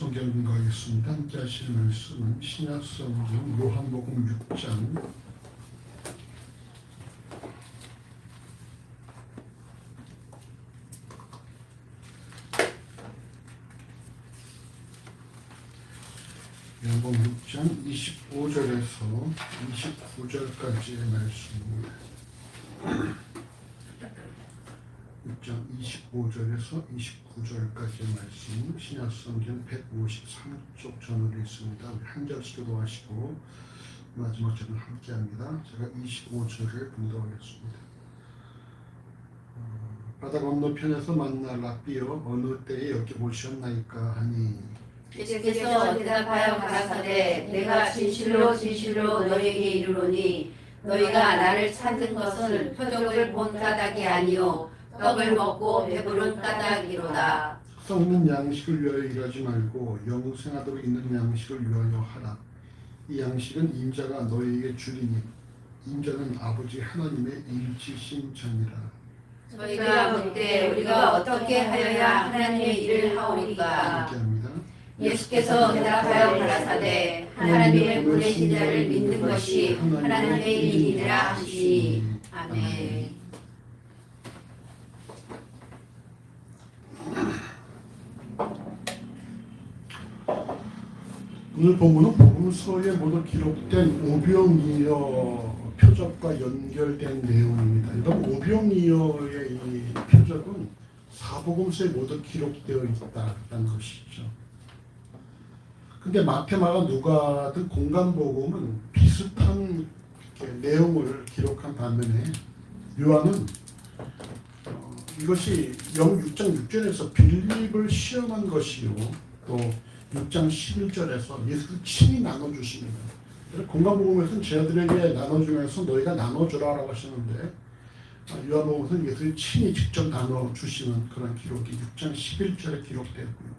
성경 읽어가겠습니다. 함께 하실 말씀은 신약성경 요한복음 6장 25절에서 29절까지의 말씀입니다. 6장 25절에서 29절까지의 말씀, 신약성경 153쪽 전으로 있습니다. 우리 한 절씩 기도하시고 마지막 절은 함께합니다. 제가 25절을 분도하겠습니다. 바다 건너편에서 만나 랍비여 어느 때에 여기 오셨나이까 하니 예수께서 대답하여 가라사대 내가 진실로 진실로 너희에게 이르노니 너희가 나를 찾은 것은 표적을 본 까닭이 아니요 떡을 먹고 배부른 까닭이로다. 썩는 양식을 위하여 일하지 말고 영생하도록 있는 양식을 위하여 하라. 이 양식은 인자가 너희에게 주리니 인자는 아버지 하나님의 일치신 자니라. 저희가 묻되 우리가 어떻게 하여야 하나님의 일을 하오리까. 함께합니다. 예수께서 대답하여 가라사대 하나님의 보내신 자를 믿는 것이 하나님의 일이니라 하시니. 아멘. 오늘 본문은 복음서에 모두 기록된 오병이어 표적과 연결된 내용입니다. 이런 오병이어의 이 표적은 사복음서에 모두 기록되어 있다는 것이죠. 근데 마태, 마가, 누가 등 공간복음은 비슷한 내용을 기록한 반면에 요한은 이것이 6장 6절에서 빌립을 시험한 것이요 또 6장 11절에서 예수를 친히 나눠주십니다. 공간복음에서는 제자들에게 나눠주면서 너희가 나눠주라 라고 하시는데 요한복음에서는 예수를 친히 직접 나눠주시는 그런 기록이 6장 11절에 기록되고요.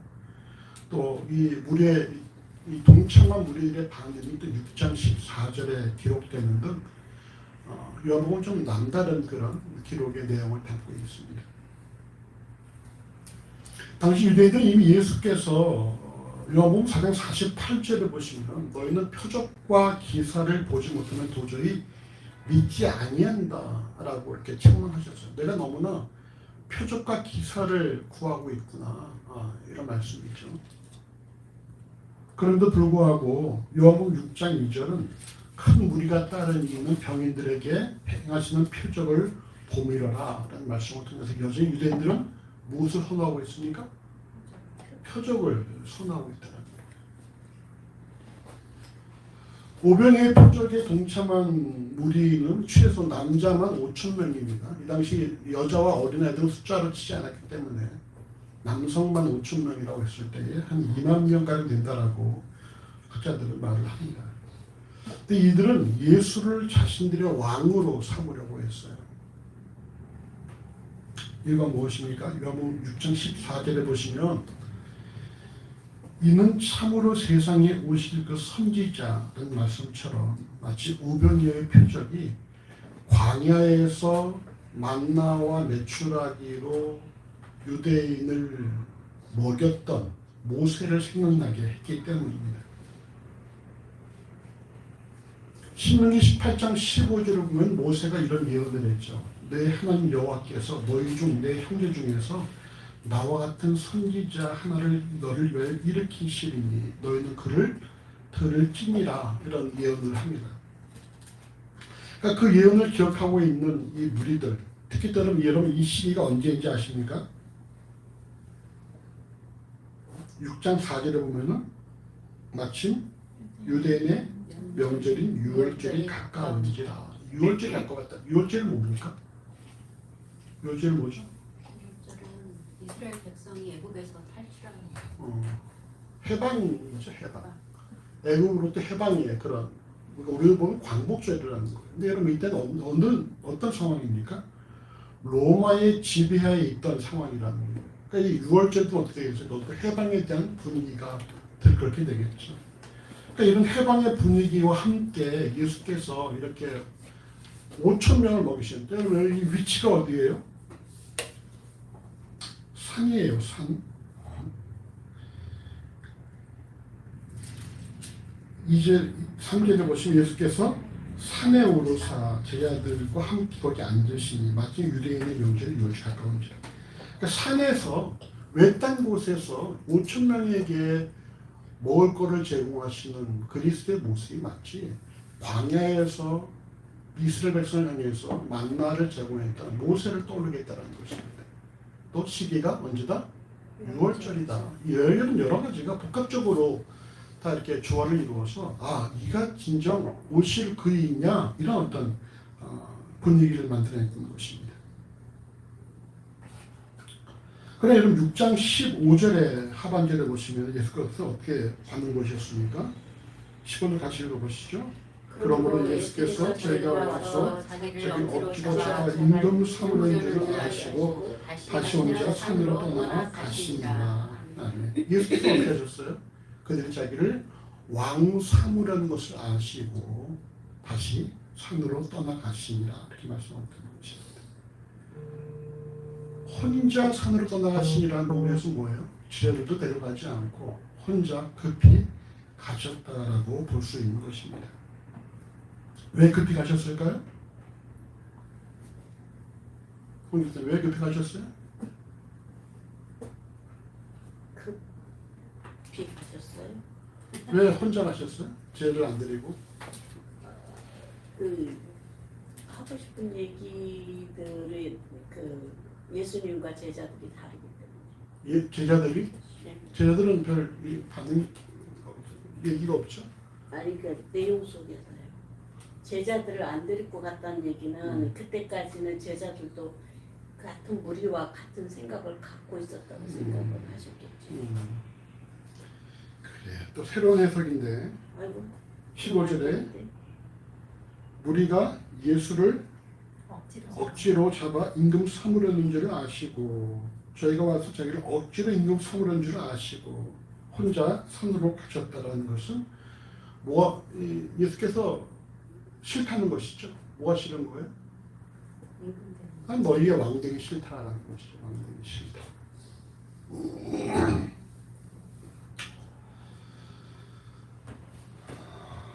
또 이 무리의 이 동참한 무리들의 반응이 또 6장 14절에 기록되는 등 요한복음은 좀 남다른 그런 기록의 내용을 담고 있습니다. 당시 유대인들은 이미 예수께서 요한복음 4장 48절을 보시면 너희는 표적과 기사를 보지 못하면 도저히 믿지 아니한다라고 이렇게 책망하셨어요. 내가 너무나 표적과 기사를 구하고 있구나 이런 말씀이죠. 그런데도 불구하고 요한복음 6장 2절은 큰 무리가 따른 이유는 병인들에게 행하시는 표적을 보미러라 라는 말씀을 통해서 여전히 유대인들은 무엇을 선호하고 있습니까? 표적을 선호하고 있다는 거예요. 오병이어의 표적에 동참한 무리는 최소 남자만 5,000명입니다. 이 당시 여자와 어린아이들은 숫자로 치지 않았기 때문에 남성만 5,000명이라고 했을 때에 한 2만 명가량 된다라고 학자들은 말을 합니다. 근데 이들은 예수를 자신들의 왕으로 삼으려고 했어요. 이유가 무엇입니까? 요한복음 6장 14절에 보시면 이는 참으로 세상에 오실 그 선지자라는 말씀처럼 마치 오병이어의 표적이 광야에서 만나와 메추라기로 유대인을 먹였던 모세를 생각나게 했기 때문입니다. 신명기 18장 15절을 보면 모세가 이런 예언을 했죠. 내 하나님 여호와께서 너희 중 내 형제 중에서 나와 같은 선지자 하나를 너를 위하여 일으키시리니 너희는 그를 들을지니라 이런 예언을 합니다. 그러니까 그 예언을 기억하고 있는 이 무리들, 특히 여러분 이 시기가 언제인지 아십니까? 6장 4절에 보면은 마침 유대인의 명절인 유월절이 가까운지라. 유월절이 가까웠다. 유월절은 뭡니까? 유월절은 뭐죠? 이스라엘 백성이 애굽에서 탈출하는 해방이죠, 해방. 애굽으로부터 해방이에요. 그런 우리가 보면 광복절이라는 거예요. 근데 여러분 이때는 어떤 상황입니까? 로마의 지배하에 있던 상황이라는 거예요. 그러니까 이 6월절도 어떻게 되겠어요? 또 해방에 대한 분위기가 그렇게 되겠죠. 그러니까 이런 해방의 분위기와 함께 예수께서 이렇게 5,000명을 먹이시는데 이 위치가 어디예요? 산이에요, 산. 이제 3절에 보시면 예수께서 산에 오르사 제자들과 함께 거기 앉으시니 마치 유대인의 명절이 요시 가까운지라. 그러니까 산에서 외딴 곳에서 5천 명에게 먹을 거를 제공하시는 그리스도의 모습이 마치 광야에서 이스라엘 백성을 향해서 만나를 제공했다 모세를 떠올리게 했다는 것입니다. 또 시기가 언제다? 6월절이다. 여러 가지가 복합적으로 다 이렇게 조화를 이루어서 이가 진정 오실 그이냐 이런 어떤 분위기를 만들어냈던 것입니다. 그래 여러분 6장 15절에 하반절에 보시면 예수께서 어떻게 반응을 보셨습니까? 10번을 같이 읽어보시죠. 그러므로 예수께서 저희가 와서 자기 억지로 잡아 임금 삼으려는 줄 아시고 다시 혼자 산으로 떠나 가시니라. 예수께서 어떻게 하셨어요? 그들이 자기를 왕 삼으려는 것을 아시고 다시 산으로 떠나가시니라 이렇게 말씀하는 것입니다. 혼자 산으로 떠나가시니라는 의미에서 뭐예요? 지혜들도 데려가지 않고 혼자 급히 가셨다라고 볼 수 있는 것입니다. 왜 급히 가셨을까요? 왜 급히 가셨어요? 급히 가셨어요? 왜 혼자 가셨어요? 죄를 안 드리고? 하고 싶은 얘기들이 예수님과 제자들이 다르기 때문에. 제자들이? 네. 제자들은 별 반응 얘기가 없죠. 아니 내용 속에서요. 제자들을 안 데리고 갔다는 얘기는 그때까지는 제자들도 같은 무리와 같은 생각을 갖고 있었다고 생각을 하셨겠죠. 그래 또 새로운 해석인데 아이고. 15절에 무리가 예수를 억지로 잡아 임금 삼으려는 줄 아시고 저희가 와서 자기를 억지로 임금 삼으려는 줄 아시고 혼자 산으로 가셨다라는 것은 예수께서 싫다는 것이죠. 뭐가 싫은 거예요? 너희의 왕되기 싫다라는 것이죠. 왕되기 싫다.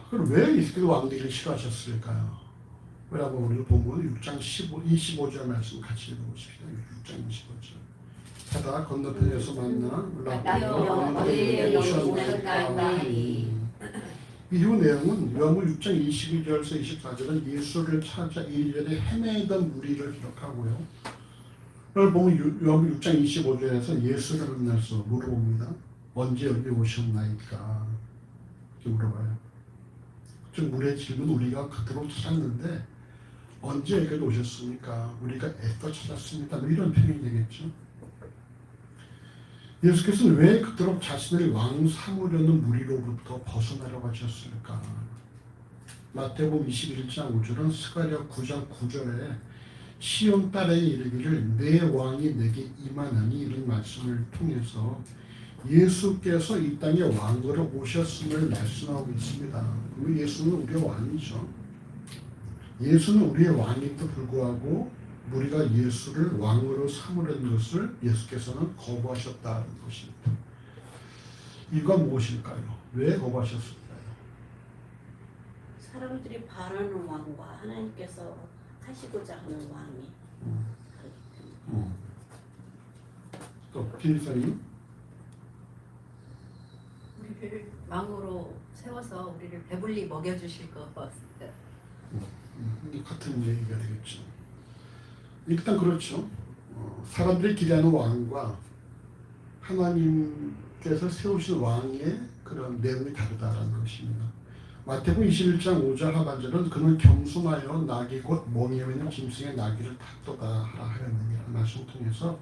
그럼 왜 예수께서 왕되기를 싫어하셨을까요? 왜라고 우리가 보면 6장 25절 말씀 같이 읽어보십시오. 6장 25절. 바다 건너편에서 만나 이후 내용은 요한복음 6장 22절에서 24절은 예수를 찾아 이리저리 헤매던 무리를 기록하고요. 그걸 보면 요한복음 6장 25절에서 예수를 만나서 물어봅니다. 언제 여기 오셨나이까? 이렇게 물어봐요. 즉 우리의 질문 우리가 그토록 찾았는데 언제 여기까지 오셨습니까? 우리가 애써 찾았습니다. 이런 표현이 되겠죠. 예수께서는 왜 그토록 자신을 왕 삼으려는 무리로부터 벗어나려고 하셨을까? 마태복음 21장 5절은 스가랴 9장 9절에 시온 딸에게 이르기를 내 왕이 내게 임하나니 이런 말씀을 통해서 예수께서 이 땅에 왕으로 오셨음을 말씀하고 있습니다. 그리고 예수는 우리의 왕이죠. 예수는 우리의 왕임에도 불구하고 우리가 예수를 왕으로 삼으려는 것을 예수께서는 거부하셨다는 것입니다. 이유가 무엇일까요? 왜 거부하셨을까요? 사람들이 바라는 왕과 하나님께서 하시고자 하는 왕이 다르기 때문에. 또 김사님 우리를 왕으로 세워서 우리를 배불리 먹여주실 것 같습니다. 같은 얘기가 되겠죠. 일단 그렇죠. 사람들이 기대하는 왕과 하나님께서 세우신 왕의 그런 내용이 다르다는 것입니다. 마태복음 21장 5절 하반절은 그는 겸손하여 나귀 곧 멍에 있는 짐승의 나귀를 탔도다 하라 하였느니라는 말씀을 통해서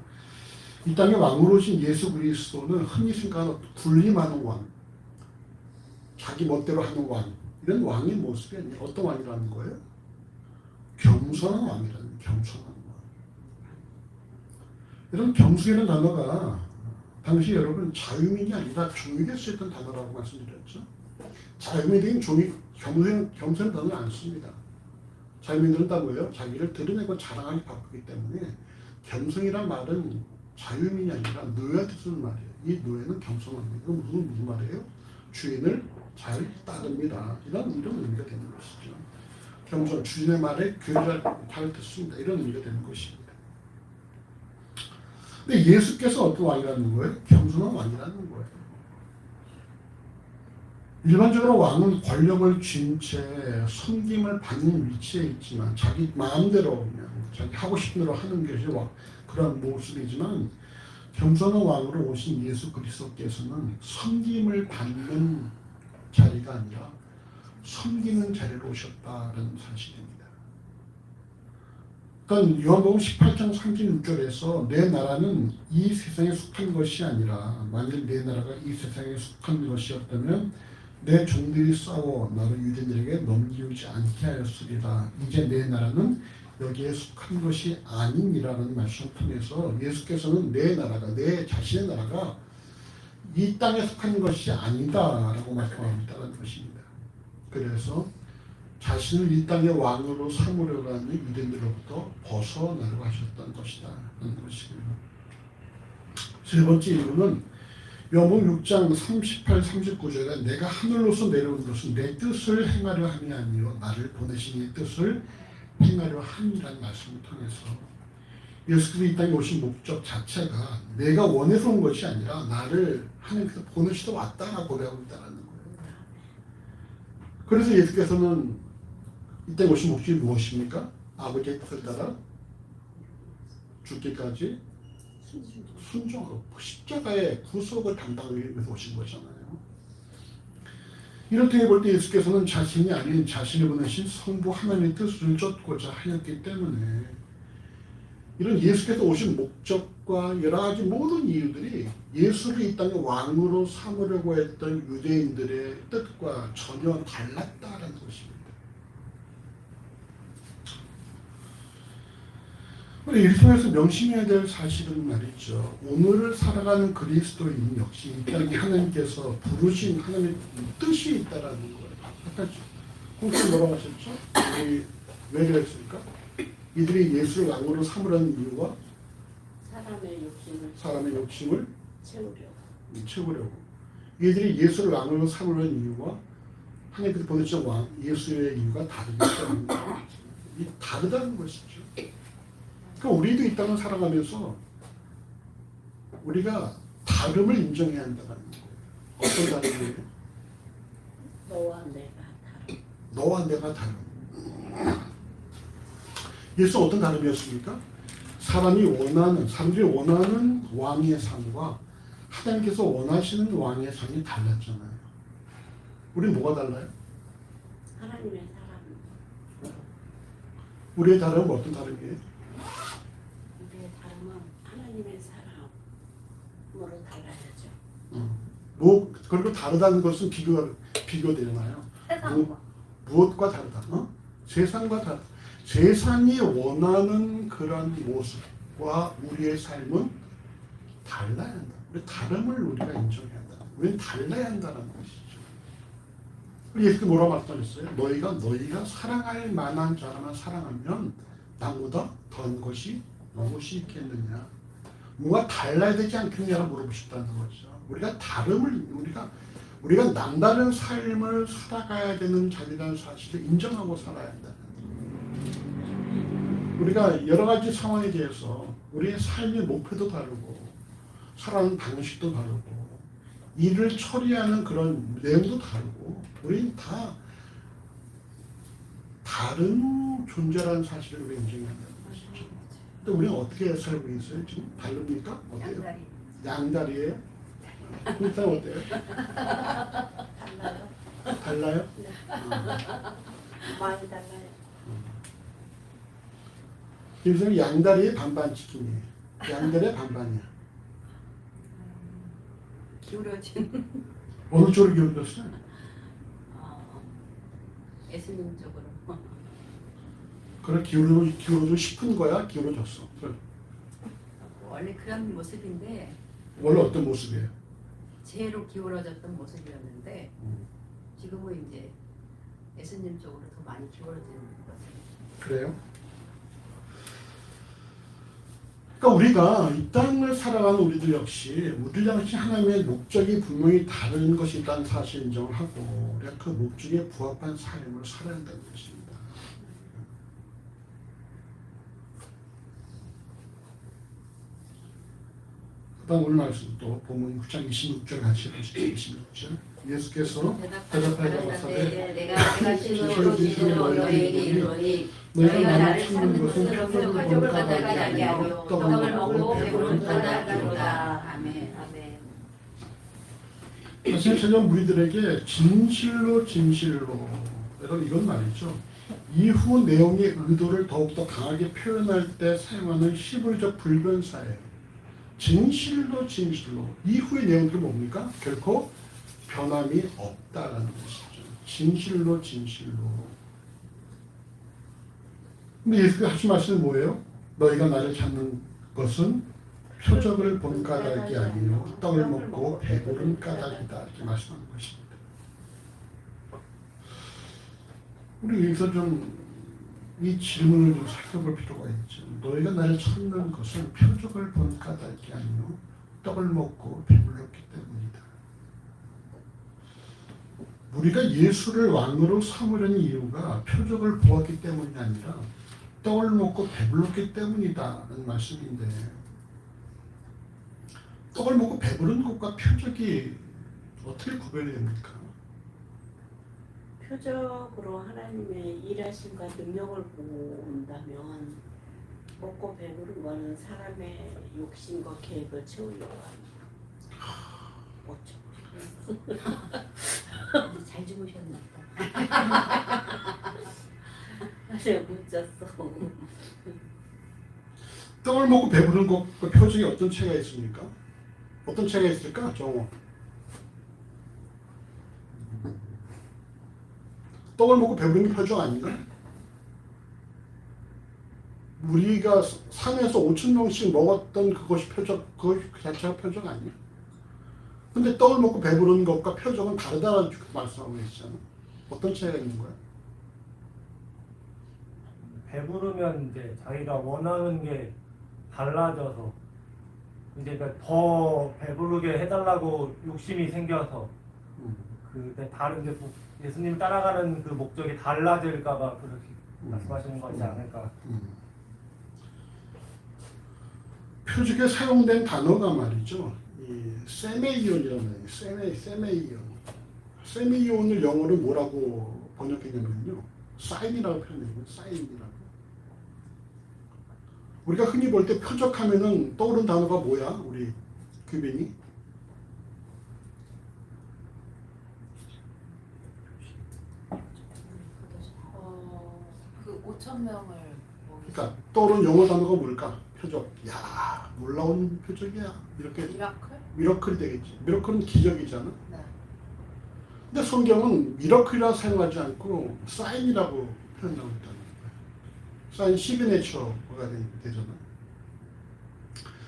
이 땅에 왕으로 오신 예수 그리스도는 흔히 생각하는 군림하는 왕, 자기 멋대로 하는 왕, 이런 왕의 모습이 아니라 어떤 왕이라는 거예요? 겸손한 왕이라는 겸손한 왕. 이런 겸손이라는 단어가 당시 여러분 자유민이 아니라 종에게 쓰였던 단어라고 말씀드렸죠. 자유민들은 겸손한 단어를 안 씁니다. 자유민들은 다 뭐예요? 자기를 드러내고 자랑하게 바꾸기 때문에 겸손이란 말은 자유민이 아니라 노예한테 쓰는 말이에요. 이 노예는 겸손합니다. 이건 무슨 말이에요? 주인을 잘 따릅니다. 이런 의미가 되는 것이죠. 겸손, 주인의 말에 귀를 잘 듣습니다. 이런 의미가 되는 것입니다. 근데 예수께서 어떤 왕이라는 거예요? 겸손한 왕이라는 거예요. 일반적으로 왕은 권력을 쥔 채 섬김을 받는 위치에 있지만 자기 마음대로 그냥 자기 하고 싶은 대로 하는 것이 그런 모습이지만 겸손한 왕으로 오신 예수 그리스도께서는 섬김을 받는 자리가 아니라 섬기는 자리로 오셨다는 사실입니다. 그러니까 요한복음 18장 36절에서 내 나라는 이 세상에 속한 것이 아니라 만일 내 나라가 이 세상에 속한 것이었다면 내 종들이 싸워 나를 유대인들에게 넘기우지 않게 하였으리라. 이제 내 나라는 여기에 속한 것이 아니니라는 말씀을 통해서 예수께서는 내 나라가 내 자신의 나라가 이 땅에 속한 것이 아니다라고 말씀합니다라는 것입니다. 그래서 자신을 이 땅의 왕으로 삼으려고 하는 유대인들로부터 벗어나려고 하셨던 것이다 라는 것이고요. 세 번째 이유는 요한복음 6장 38, 39절에 내가 하늘로서 내려온 것은 내 뜻을 행하려 함이 아니요 나를 보내신 이 뜻을 행하려 함이라는 말씀을 통해서 예수께서 이 땅에 오신 목적 자체가 내가 원해서 온 것이 아니라 나를 하나님께서 보내시다 왔다라고 고백하고 있다는 거예요. 그래서 예수께서는 이 땅에 오신 목적이 무엇입니까? 아버지의 뜻을 따라 죽기까지 순종하고 십자가의 구속을 담당하기 위해서 오신 거잖아요. 이렇게 볼 때 예수께서는 자신이 아닌 자신을 보내신 성부 하나님의 뜻을 쫓고자 하였기 때문에 이런 예수께서 오신 목적과 여러 가지 모든 이유들이 예수를 이 땅의 왕으로 삼으려고 했던 유대인들의 뜻과 전혀 달랐다는 것입니다. 우리 일상에서 명심해야 될 사실은 말이죠. 오늘을 살아가는 그리스도인 역시 이 땅에 하나님께서 부르신 하나님의 뜻이 있다라는 거예요. 아까 혹시 뭐라고 하셨죠? 왜 그랬습니까? 이들이 예수를 왕으로 삼으라는 이유가 사람의 욕심을 채우려고. 이들이 예수를 왕으로 삼으라는 이유가 하나님께서 보내신 왕 예수의 이유가 다르기 때문에 이 다르다는 것이죠. 그러니까 우리도 이 땅을 살아가면서 우리가 다름을 인정해야 한다는 거예요. 어떤 다름이에요? 너와 내가 다름. 예수 어떤 다름이었습니까? 사람들이 원하는 왕의 상과 하나님께서 원하시는 왕의 상이 달랐잖아요. 우리는 뭐가 달라요? 하나님의 사랑. 우리의 다름은 어떤 다름이에요? 우리의 다름은 하나님의 사랑으로 달라야죠. 그리고 다르다는 것은 비교되나요? 무엇과 다르다? 세상과 다르다. 세상이 원하는 그런 모습과 우리의 삶은 달라야 한다. 우리 다름을 우리가 인정해야 한다. 우리는 달라야 한다는 것이죠. 예수께서 뭐라고 말씀하셨어요? 너희가 사랑할 만한 자라만 사랑하면 나보다 더한 것이 무엇이 있겠느냐? 뭔가 달라야 되지 않겠냐고 물어보셨다는 거죠. 우리가 우리가 남다른 삶을 살아가야 되는 자리라는 사실을 인정하고 살아야 한다는 거예요. 우리가 여러 가지 상황에 대해서 우리의 삶의 목표도 다르고 살아가는 방식도 다르고 일을 처리하는 그런 내용도 다르고 우리는 다 다른 존재라는 사실을 우리가 인정해야 한다는 것이죠. 근데 우리는 어떻게 살고 있어요? 지금 다릅니까? 어때요? 양다리예요? 일단 어때요? 달라요? 많이 달라요. 그래서 양다리의 반반 치킨이에요. 양다리의 반반이야. 기울어진 어느 쪽으로 기울었어요? 예수님 쪽으로. 그래 기울어지고 싶은 거야? 기울어졌어? 원래 그런 모습인데 원래 어떤 모습이에요? 죄로 기울어졌던 모습이었는데 지금은 이제 예수님 쪽으로 더 많이 기울어지는 거죠. 그래요? 그러니까 우리가 이 땅을 살아가는 우리들 역시 하나님의 목적이 분명히 다른 것이 있다는 사실 인정을 하고 우리가 그 목적에 부합한 삶을 살아야 한다는 것입니다. 그다음 오늘 말씀도 본문 9장 26절 같이 보시죠. 26절 예수께서 대답하여 가라사대 내가 진실로 진실로 너희에게 이르노니 너희가 나를 찾는 것은 표적을 받아가지 아니하고 떡을 먹고 배부른 까닭이로다. 아멘. 아멘. 사실 전혀 무리들에게 진실로 여러분 이건 말이죠. 이후 내용의 의도를 더욱더 강하게 표현할 때 사용하는 히브리적 불변사예요. 진실로 이후의 내용들은 뭡니까? 결코 변함이 없다라는 것이죠. 진실로 근데 예수가 하신 말씀은 뭐예요? 너희가 나를 찾는 것은 표적을 본 까닭이 아니요 떡을 먹고 배부른 까닭이다 이렇게 말씀하는 것입니다. 우리 여기서 좀 이 질문을 좀 살펴볼 필요가 있죠. 너희가 나를 찾는 것은 표적을 본 까닭이 아니요 떡을 먹고 배불렀기 때문이다. 우리가 예수를 왕으로 삼으려는 이유가 표적을 보았기 때문이 아니라 떡을 먹고 배불렀기 때문이다라는 말씀인데 떡을 먹고 배부른 것과 표적이 어떻게 구별이 됩니까? 표적으로 하나님의 일하심과 능력을 본다면 먹고 배부른 거는 사람의 욕심과 계획을 채우려고 합니다. 어쩌고 잘 주무셨나 보다. 아직 못 잤어. 떡을 먹고 배부른 것과 표적이 어떤 차이가 있습니까? 어떤 차이가 있을까? 정호. 떡을 먹고 배부른 게 표적 아닌가? 우리가 산에서 5,000명씩 먹었던 그것이 표적, 그 자체가 표적 아니야? 근데 떡을 먹고 배부른 것과 표적은 다르다는 말씀하고 계시잖아. 어떤 차이가 있는 거야? 배부르면 이제 자기가 원하는 게 달라져서 이제 그러니까 더 배부르게 해달라고 욕심이 생겨서 그 다른 이제 예수님 따라가는 그 목적이 달라질까봐 그렇게 말씀하시는 거지 않을까. 표적에 사용된 단어가 말이죠. 이 세메이온이라는 세메이온. 세메이온을 영어로 뭐라고 번역했냐면요. 사인이라고 표현해요. 사인이라고. 우리가 흔히 볼 때 표적하면은 떠오르는 단어가 뭐야? 우리 규빈이? 그 5,000명을 그러니까 떠오르는 영어 단어가 뭘까? 표적. 야, 놀라운 표적이야. 이렇게 미라클? 미러클이 되겠지. 미러클은 기적이잖아. 네. 근데 성경은 미러클이라 사용하지 않고 사인이라고 표현하고 있다는 거예요. 사인 시그네처가 되잖아.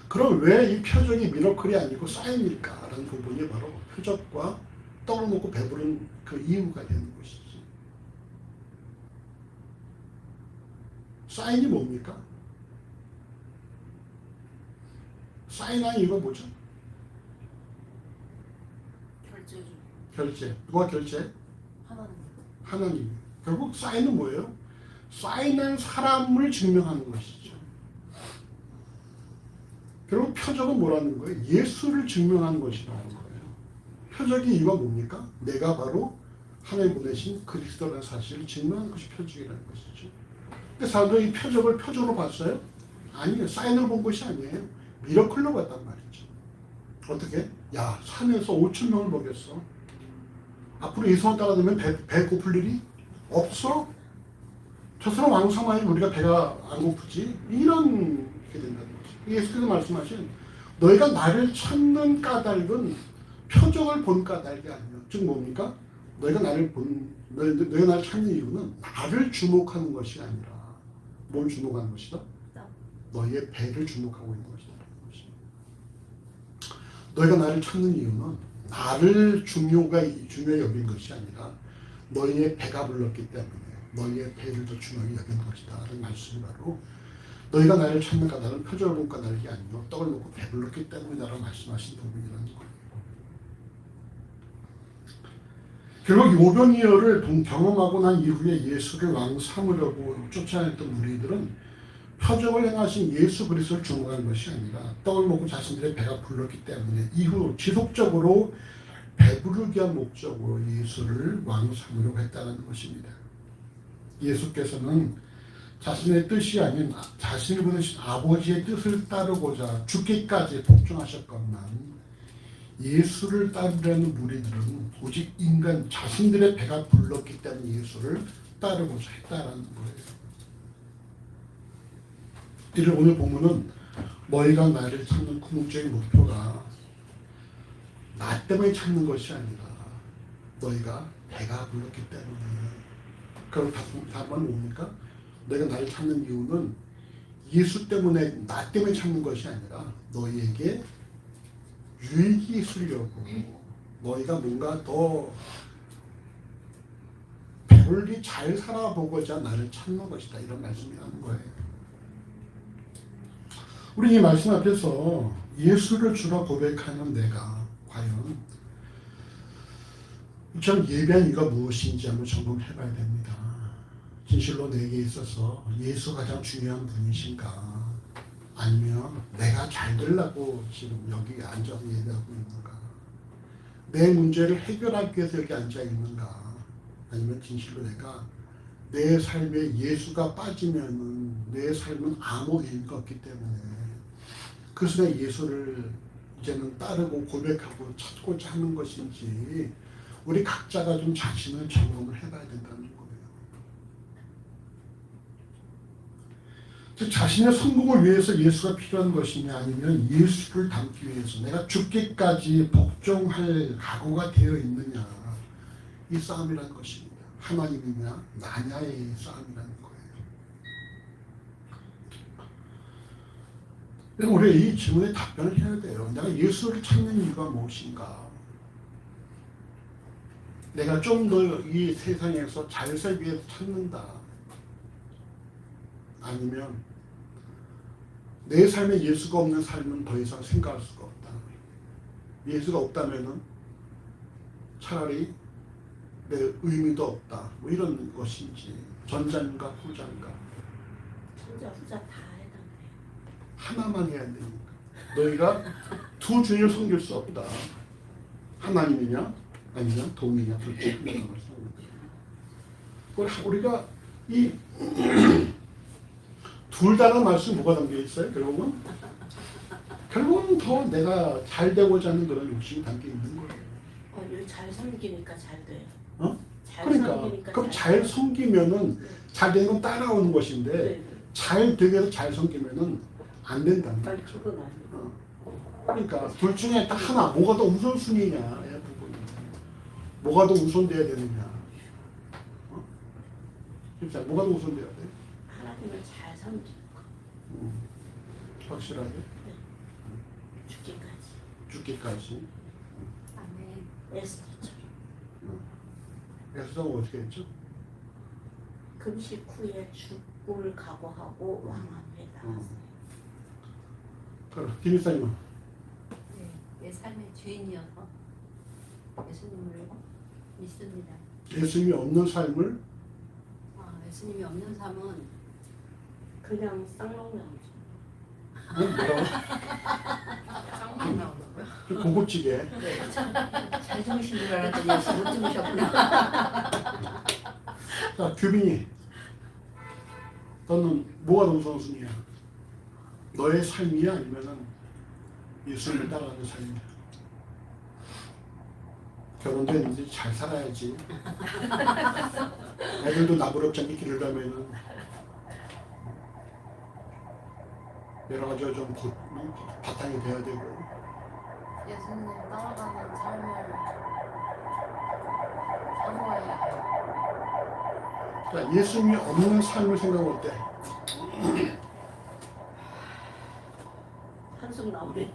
그럼 왜 이 표적이 미러클이 아니고 사인일까라는 부분이 바로 표적과 떡을 먹고 배부른 그 이유가 되는 것이지. 사인이 뭡니까? 사인한 이유가 뭐죠? 결제 중 결제. 누가 결제? 하나는 하나님. 결국 사인은 뭐예요? 사인한 사람을 증명하는 것이죠. 결국 표적은 뭐라는 거예요? 예수를 증명하는 것이라는 거예요. 표적의 이유가 뭡니까? 내가 바로 하나님 보내신 그리스도라는 사실을 증명하는 것이 표적이라는 것이죠. 근데 사람들이 이 표적을 표적으로 봤어요? 아니에요. 사인을 본 것이 아니에요. 미러클로 봤단 말이죠. 어떻게? 야, 산에서 5,000명을 먹였어. 앞으로 예수만 따라다니면 배 고플 일이 없어? 저 사람 왕성하니 우리가 배가 안 고프지? 이런 게 된다는 거죠. 예수께서 말씀하신 너희가 나를 찾는 까닭은 표적을 본 까닭이 아니에요. 즉 뭡니까? 너희가 나를 찾는 이유는 나를 주목하는 것이 아니라 뭘 주목하는 것이다? 너희의 배를 주목하고 있는 것이다. 너희가 나를 찾는 이유는 나를 중요히 여긴 것이 아니라 너희의 배가 불렀기 때문에 너희의 배를 더 중요히 여긴 것이다. 라는 말씀이 바로 너희가 나를 찾는가 나는 표적을 본가 나르기 아니요 떡을 먹고 배불렀기 때문이라고 말씀하신 부분이라는 거예요. 결국 오병이어를 경험하고 난 이후에 예수를 왕 삼으려고 쫓아냈던 무리들은 표적을 행하신 예수 그리스도를 주목한 것이 아니라 떡을 먹고 자신들의 배가 불렀기 때문에 이후 지속적으로 배부르기 위한 목적으로 예수를 왕 삼으려고 했다는 것입니다. 예수께서는 자신의 뜻이 아닌 자신을 보내신 아버지의 뜻을 따르고자 죽기까지 복종하셨건만 예수를 따르려는 무리들은 오직 인간 자신들의 배가 불렀기 때문에 예수를 따르고자 했다라는 거예요. 이를 오늘 보면은 너희가 나를 찾는 궁극적인 목표가 나 때문에 찾는 것이 아니라 너희가 배가 불렀기 때문에. 그럼 답은 뭡니까? 너희가 나를 찾는 이유는 예수 때문에 나 때문에 찾는 것이 아니라 너희에게 유익이 있으려고 너희가 뭔가 더 배불리 잘 살아보고자 나를 찾는 것이다 이런 말씀이 하는 거예요. 우리 이 말씀 앞에서 예수를 주로 고백하는 내가 과연 전 예배한 이유가 무엇인지 한번 점검해 봐야 됩니다. 진실로 내게 있어서 예수 가장 중요한 분이신가? 아니면 내가 잘 되려고 지금 여기 앉아서 예배하고 있는가? 내 문제를 해결하기 위해서 여기 앉아 있는가? 아니면 진실로 내가 내 삶에 예수가 빠지면은 내 삶은 아무 의미가 없기 때문에 그래서 내가 예수를 이제는 따르고 고백하고 찾고자 하는 것인지 우리 각자가 좀 자신을 점검을 해봐야 된다는 거예요. 즉 자신의 성공을 위해서 예수가 필요한 것이냐 아니면 예수를 닮기 위해서 내가 죽기까지 복종할 각오가 되어 있느냐 이 싸움이라는 것입니다. 하나님이냐 나냐의 싸움이라는 거예요. 그럼 우리 이 질문에 답변을 해야 돼요. 내가 예수를 찾는 이유가 무엇인가? 내가 좀 더 이 세상에서 잘 살기 위해서 찾는다. 아니면 내 삶에 예수가 없는 삶은 더 이상 생각할 수가 없다. 예수가 없다면은 차라리 내 의미도 없다. 뭐 이런 것인지 전자인가 후자인가? 전자 후자 다 해당돼요. 하나만 해야 되니까. 너희가 두 주님을 섬길 수 없다. 하나님이냐 아니면 돈이냐 둘 중에 하나를 우리가 이 둘 다는 말씀 뭐가 담겨 있어요? 결국은 더 내가 잘 되고자 하는 그런 욕심이 담겨 있는 거예요. 이거 잘 섬기니까 잘 돼요. 잘 그러니까 섬기니까 그럼 잘 섬기면은 잘 되는 건 따라오는 것인데 네. 잘 되게 해서 잘 섬기면은 안 된다는 아니 거죠. 그건 아니고. 그러니까 둘 중에 딱 하나 뭐가 더 우선순위냐 이 부분이 뭐가 더 우선돼야 되느냐 진짜 뭐가 더 우선돼야 돼? 하나님을 잘 섬기는 거. 확실하게 죽기까지. 죽기까지. 아멘. 에스더처럼. 에스더가 어떻게 했죠? 금식 후에 죽을 각오하고 왕함에 나갔어요. 그럼 김일사님은 네, 내 삶의 주인이어서 예수님을 믿습니다. 예수님이 없는 삶을 예수님이 없는 삶은 그냥 쌍용나오죠. 뭐라고? 쌍만 나온다고요? 좀 고급지게 잘 주무신 줄 알았더니 역시 못 주무셨구나. 자 규빈이 너는 뭐가 더 우선순위야? 너의 삶이야 아니면은 예수님을 따라가는 삶이야? 결혼도 했는데 잘 살아야지. 애들도 나부럽지 않게 기르려면은 여러 가지가 좀 바탕이 돼야 되고. 예수님 따라가는 삶을 사모해야 해요. 자, 예수님이 없는 삶을 생각할 때 한숨 나오네.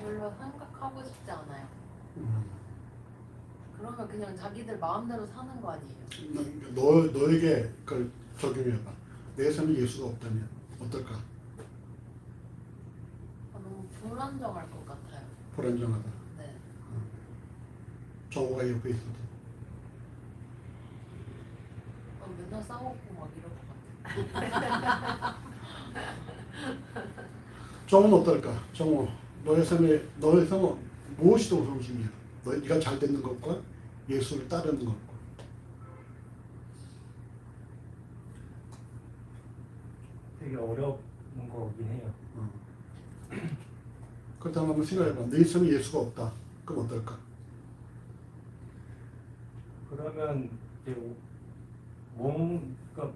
별로 생각하고 싶지 않아요. 그러면 그냥 자기들 마음대로 사는 거 아니에요? 너에게 그걸 적용해봐. 내 삶에 예수가 없다면 어떨까? 너무 불안정할 것 같아요. 불안정하다. 네. 정호가 옆에 있어도. 맨날 싸우고 막 이럴 것 같아요. 정호는 어떨까? 정호, 너의 삶에 무엇이 더 우선순위야? 네가 잘 되는 것과 예수를 따르는 것과. 되게 어려운 거긴 해요. 그렇다면 한번 생각해봐. 내 삶에 예수가 없다. 그럼 어떨까? 그러면 이제 그러니까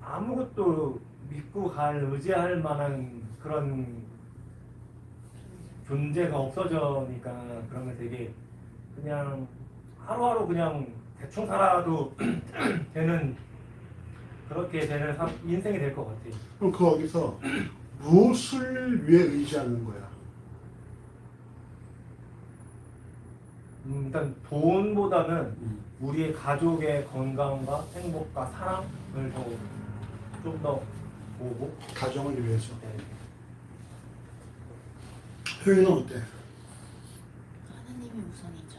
아무것도 믿고 의지할 만한 그런 존재가 없어져니까 그러면 되게 그냥 하루하루 그냥 대충 살아도 되는 그렇게 되는 인생이 될 것 같아요. 그럼 거기서 무엇을 위해 의지하는 거야? 일단 돈보다는 우리의 가족의 건강과 행복과 사랑을 좀 더 보고. 가정을 위해서. 네. 효인은 어때? 하나님이 우선이죠.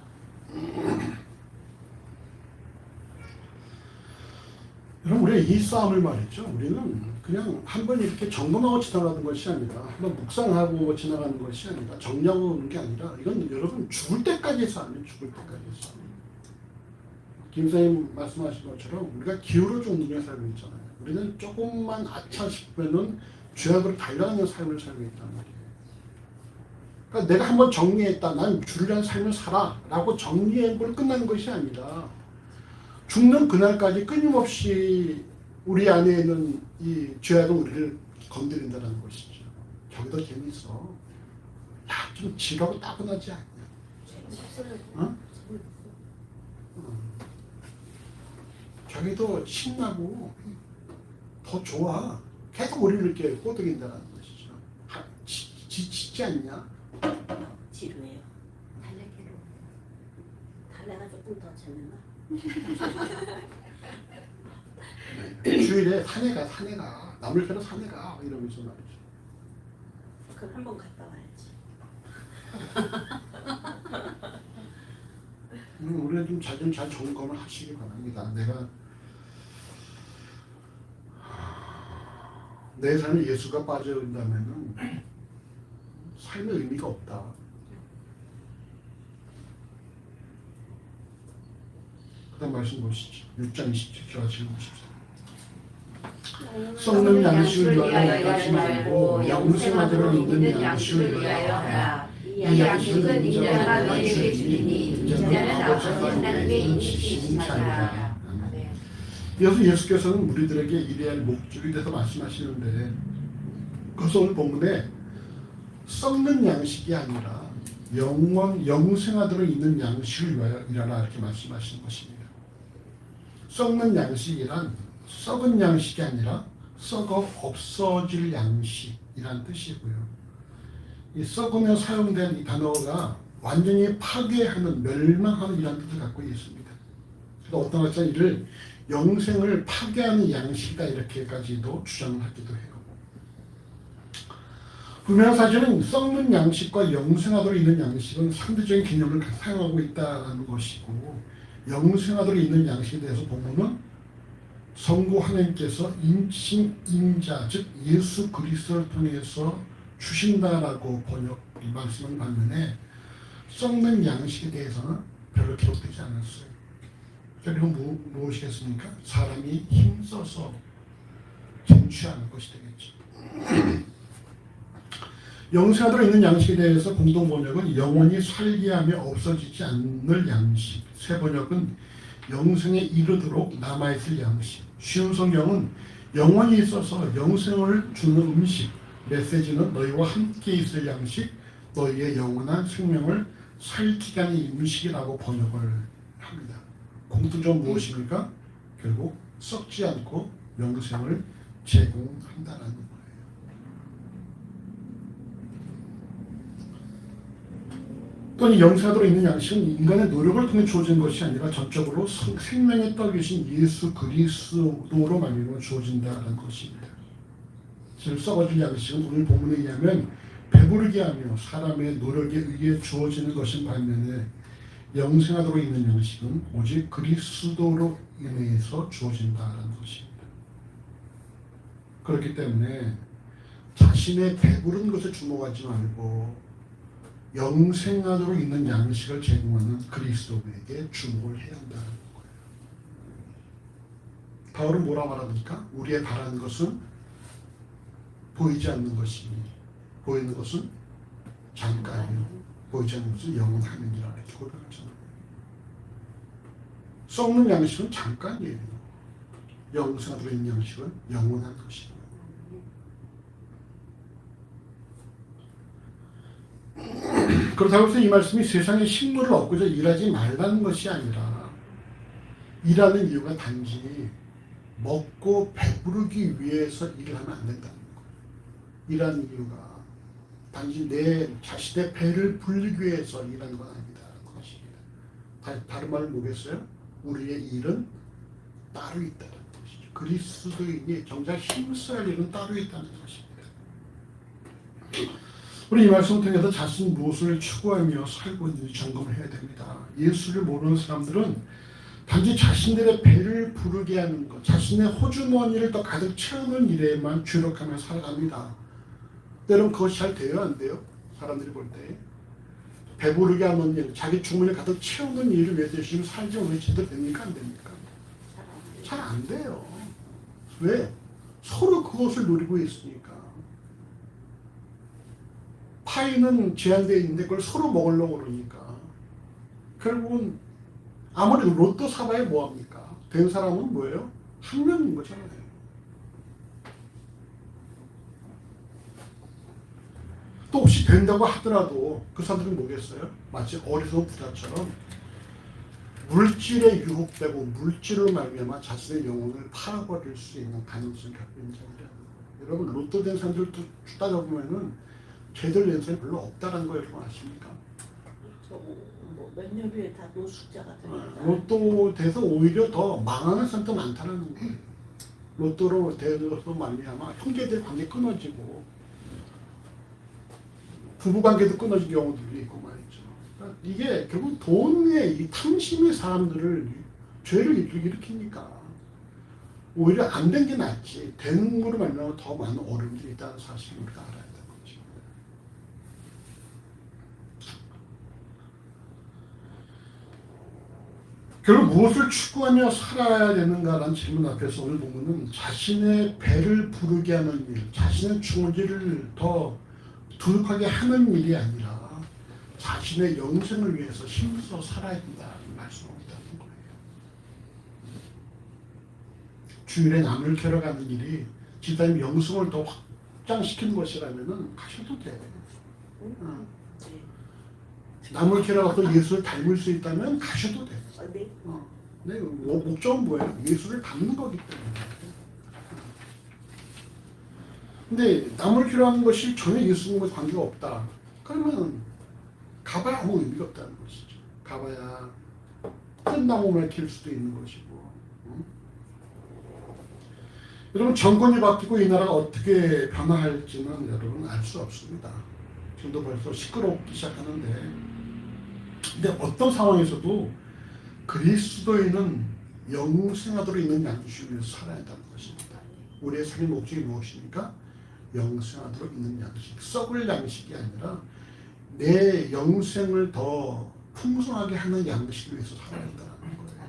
여러분, 우리가 이 싸움을 말이죠. 우리는 그냥 한번 이렇게 점검하고 지나가는 것이 아니라, 한번 묵상하고 지나가는 것이 아니라, 정리하고 오는 게 아니라, 이건 여러분 죽을 때까지 싸움이에요. 죽을 때까지 싸움. 김 선생님 말씀하신 것처럼 우리가 기울어져 운동에 살고 있잖아요. 우리는 조금만 아차 싶으면은 죄악으로 달려가는 삶을 살고 있단 말이에요. 그러니까 내가 한번 정리했다. 난 주를 위한 삶을 살아. 라고 정리한 걸 끝나는 것이 아니라, 죽는 그날까지 끊임없이 우리 안에 있는 이 죄악은 우리를 건드린다는 것이죠. 저기도 재밌어. 야, 좀 지루하고 따분하지 않냐? 어? 저기도 신나고 더 좋아. 계속 우리를 이렇게 꼬드긴다는 것이죠. 지치지 않냐? 지루해요. 달래기로. 달래가 조금 더 재밌나? 주일에 산에 가. 나물캐러 산에 가. 이러면서 말이죠. 그럼 한번 갔다 와야지. 우리는 좀 잘 점검을 하시기 바랍니다. 내가 내 삶에 예수가 빠져있다면은 삶의 의미가 없다. 그다음 말씀 보시죠. 6장 27절과 지금 보십시오. 썩는 양식을 위하여 하지 말고 영생하도록 있는 양식을 위하여 하라. 이 양식은 인자가 너희에게 주리니 인자는 아버지 하나님의 인치신 자라. 이어서 예수께서는 우리들에게 이래야 할 목적에 대해서 말씀하시는데, 그래서 오늘 본문에 썩는 양식이 아니라 영생하도록 있는 양식을 위하여 일하라 이렇게 말씀하시는 것입니다. 썩는 양식이란 썩은 양식이 아니라 썩어 없어질 양식이란 뜻이고요. 이 썩으며 사용된 이 단어가 완전히 파괴하는, 멸망하는 이란 뜻을 갖고 있습니다. 그래서 어떤 학자는 이를 영생을 파괴하는 양식이다 이렇게까지도 주장을 하기도 해요. 분명한 사실은 썩는 양식과 영생하도록 있는 양식은 상대적인 개념을 사용하고 있다는 것이고, 영생하도록 있는 양식에 대해서 보면은 성부 하나님께서 인자, 즉 예수 그리스도를 통해서 주신다라고 이 말씀을 반면에 썩는 양식에 대해서는 별로 기록되지 않았어요. 그리고 무엇이겠습니까? 사람이 힘써서 쟁취하는 것이 되겠죠. 영생하도록 있는 양식에 대해서 공동 번역은 영원히 살게 하며 없어지지 않을 양식, 새 번역은 영생에 이르도록 남아있을 양식, 쉬운 성경은 영원히 있어서 영생을 주는 음식, 메시지는 너희와 함께 있을 양식, 너희의 영원한 생명을 살 기간의 음식이라고 번역을 합니다. 공통점 무엇입니까? 결국 썩지 않고 영생을 제공한다는 거예요. 또는 영생하도록 있는 양식은 인간의 노력을 통해 주어진 것이 아니라 전적으로 생명의 떡이신 예수 그리스도로 말미암아 주어진다는 것입니다. 즉 썩어질 양식은 오늘 본문에 의하면 배부르게 하며 사람의 노력에 의해 주어지는 것인 반면에 영생하도록 있는 양식은 오직 그리스도로 인해서 주어진다는 것입니다. 그렇기 때문에 자신의 배부른 것에 주목하지 말고 영생하도록 있는 양식을 제공하는 그리스도에게 주목을 해야 한다는 거예요. 바울은 뭐라 말합니까? 우리의 바라는 것은 보이지 않는 것이니 보이는 것은 잠깐이요 보이지 않는 것은 영원함이니라 이렇게 고백하잖아요. 썩는 양식은 잠깐이에요. 영생하도록 있는 양식은 영원한 것이에요. 그렇다고 해서 이 말씀이 세상의 식물을 얻고자 일하지 말라는 것이 아니라 일하는 이유가 단지 먹고 배부르기 위해서 일을 하면 안 된다는 거예요. 일하는 이유가 단지 내 자신의 배를 불리기 위해서 일하는 건 아니다라는 것입니다. 다른 말은 뭐겠어요? 우리의 일은 따로 있다는 것이죠. 그리스도인이 정작 힘써야 할 일은 따로 있다는 것입니다. 우리 이 말씀을 통해서 자신이 무엇을 추구하며 살고 있는지 점검을 해야 됩니다. 예수를 모르는 사람들은 단지 자신들의 배를 부르게 하는 것, 자신의 호주머니를 더 가득 채우는 일에만 주력하며 살아갑니다. 때론 그것이 잘 돼요, 안 돼요? 사람들이 볼 때. 배부르게 하는 일, 자기 주머니를 가득 채우는 일을 위해서 열심히 살지 오늘 제대로 됩니까, 안 됩니까? 잘 안 돼요. 왜? 서로 그것을 노리고 있으니까. 파이는 제한되어 있는데 그걸 서로 먹으려고 그러니까 결국은 아무리 로또 사봐야 뭐합니까? 된 사람은 뭐예요? 한 명인 거잖아요. 또 혹시 된다고 하더라도 그 사람들은 뭐겠어요? 마치 어리석은 부자처럼 물질에 유혹되고 물질로 말미암아 자신의 영혼을 팔아버릴 수 있는 가능성이 갖고 있는 자들이에요. 여러분 로또 된 사람들도 따져보면은 제대로 된 사람이 별로 없다는 거 여러분 아십니까? 몇 년 후에 다 노숙자가 됩니다. 로또 돼서 오히려 더 망하는 사람도 많다는 거예요. 로또로 돼서 말미암아 형제들 관계 끊어지고 부부 관계도 끊어진 경우들이 있고 말이죠. 그러니까 이게 결국 돈의 이 탐심이 사람들을 죄를 일으키니까 오히려 안 된 게 낫지 된 거로 말미암아 더 많은 어려움들이 있다는 사실을 우리가 알아야 돼요. 결국 무엇을 추구하며 살아야 되는가라는 질문 앞에서 오늘 본문은 자신의 배를 부르게 하는 일, 자신의 주머니를 더 두둑하게 하는 일이 아니라 자신의 영생을 위해서 힘써 살아야 된다는 말씀이라는 거예요. 주일에 남을 캐러 가는 일이 집사님 영성을 더 확장시키는 것이라면 가셔도 돼. 남을 캐러 가서 예수를 닮을 수 있다면 가셔도 돼. 네. 네, 목적은 뭐예요? 예수를 닮는 거기 때문에. 근데 남을 필요한 것이 전혀 예수님과 관계가 없다. 그러면 가봐야 아무 의미가 없다는 것이죠. 가봐야 끝나무만 킬 수도 있는 것이고. 여러분 정권이 바뀌고 이 나라가 어떻게 변화할지는 여러분 알 수 없습니다. 지금도 벌써 시끄럽기 시작하는데 근데 어떤 상황에서도 그리스도인은 영생하도록 있는 양식을 위해서 살아야 한다는 것입니다. 우리의 삶의 목적이 무엇입니까? 영생하도록 있는 양식, 썩을 양식이 아니라 내 영생을 더 풍성하게 하는 양식을 위해서 살아야 한다는 거예요.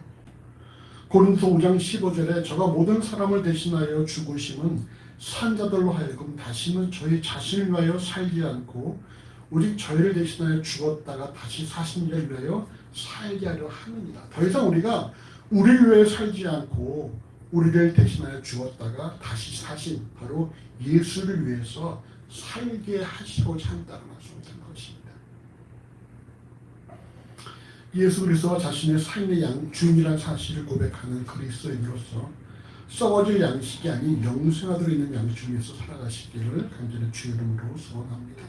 고린도서 5장 15절에 저가 모든 사람을 대신하여 죽으심은 산자들로 하여금 다시는 저희 자신을 위하여 살지 않고 오직 저희를 대신하여 죽었다가 다시 사신 이를 위하여 살게 하려 하느니라. 더 이상 우리가 우리를 위해 살지 않고 우리를 대신하여 죽었다가 다시 사신 바로 예수를 위해서 살게 하시고자 한다는 말씀을 드린 것입니다. 예수 그리스도가 자신의 삶의 주인이라는 사실을 고백하는 그리스도인으로서 썩어질 양식이 아닌 영생하도록 있는 양식 중에서 살아가시기를 간절히 주 이름으로 소원합니다.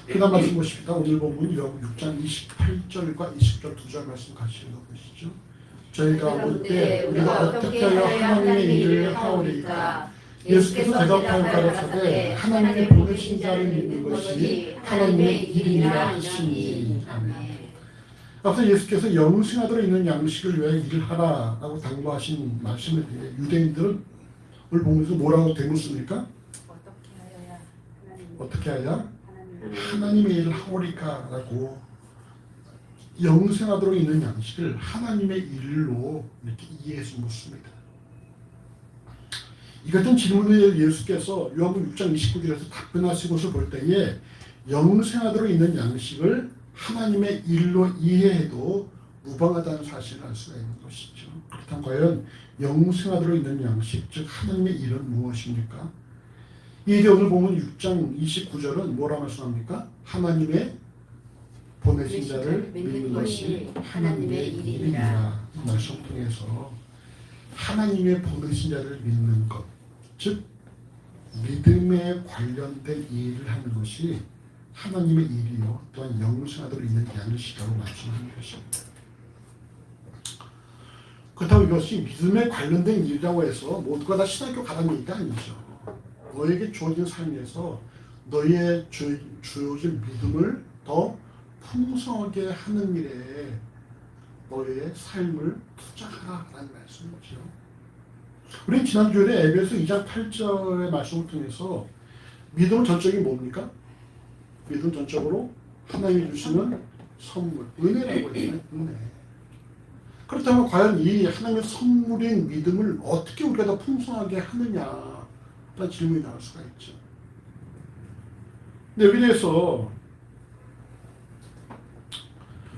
그 다음 말씀 보십니다. 오늘 본문 요한복음 6장 28절과 20절 두 절 말씀 같이 읽어보시죠. 저희가 볼 때 우리가 어떻게 하여 하나님의 일을 하오리까. 예수께서 대답하여 가라사대 하나님의 보내신 자를 믿는 것이 하나님의 일이라 하시니. 아멘. 앞서 예수께서 영생하도록 있는 양식을 위하여 일을 하라라고 당부하신 말씀을 유대인들은 오늘 보면서 뭐라고 대묻습니까? 어떻게 하여 하나님의 일을 하오리까라고 영생하도록 있는 양식을 하나님의 일로 이렇게 이해해서 묻습니다. 이 같은 질문에 예수께서 요한복음 6장 29절에서 답변하신 것을 볼 때에 영생하도록 있는 양식을 하나님의 일로 이해해도 무방하다는 사실을 알 수가 있는 것이죠. 그렇다면 과연 영생하도록 있는 양식, 즉 하나님의 일은 무엇입니까? 이게 오늘 보면 6장 29절은 뭐라 말씀합니까? 하나님의 보내신 자를 믿는 것이 하나님의 일이라. 말씀 통해서 하나님의 보내신 자를 믿는 것, 즉 믿음에 관련된 일을 하는 것이 하나님의 일이요 또한 영생하도록 있는 양식이라고 말씀하는 것입니다. 그렇다고 이것이 믿음에 관련된 일이라고 해서 모두가 다 신학교 가라는 얘기가 아니죠. 너에게 주어진 삶에서 너의 주어진 믿음을 더 풍성하게 하는 일에 너의 삶을 투자하라는 말씀이죠. 우리 지난주에 에베소 2장 8절의 말씀을 통해서 믿음은 전적인 뭡니까? 믿음 전적으로 하나님이 주시는 선물, 은혜라고 했잖아요. 은혜. 그렇다면 과연 이 하나님의 선물인 믿음을 어떻게 우리가 더 풍성하게 하느냐라는 질문이 나올 수가 있죠. 근데 여기 대해서